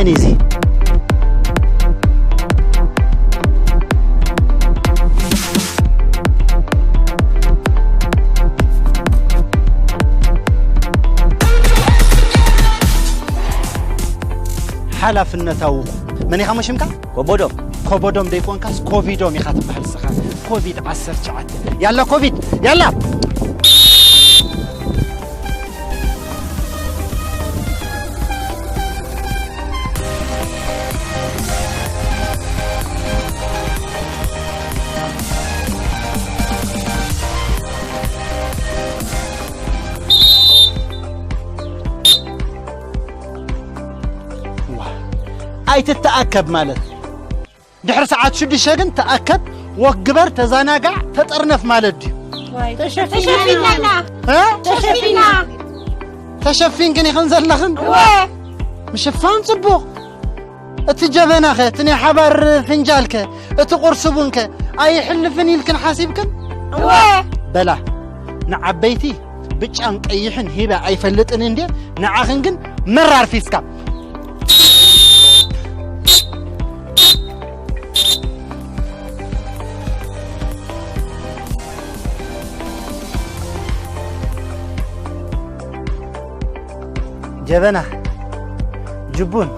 منيزي حلف النتاو من يخمش مكا كوبودوم ديكون كاس كوفيدوم يخاطب بحال السخان كوفيد 19 يلا كوفيد يلا أي تتأكد مالت دحر ساعات شو بدي شاقن تأكد وقبر تزاناقع تتأرنف مالت دي تشفينا ها؟ تشفين كني خنزر لخن مشفان صبوغ اتجابنا خي تني حبر فنجالك اتقرصبونك أي حلفني لكن حاسبكن بلا نعبيتي بيتشانك أيحن هيبا أي فلتن اندي نعاخنكن مرار فيسكا جبنا جبون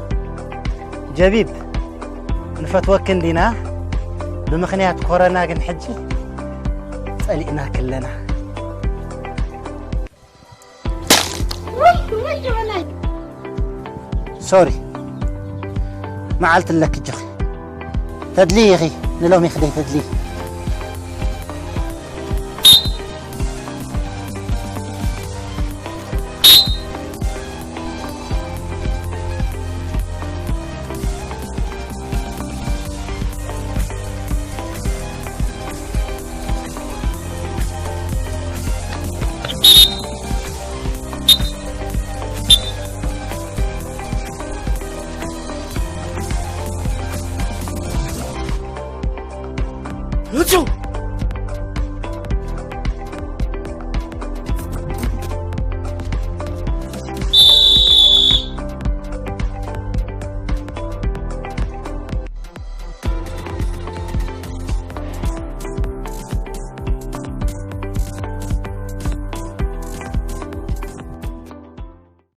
جبيب نفتوكن دينا بمخنيات كورونا كن حجي سألينا كلنا سوري ما عالت لك جخي تدليغي نلوم يخدي تدليغ 여주!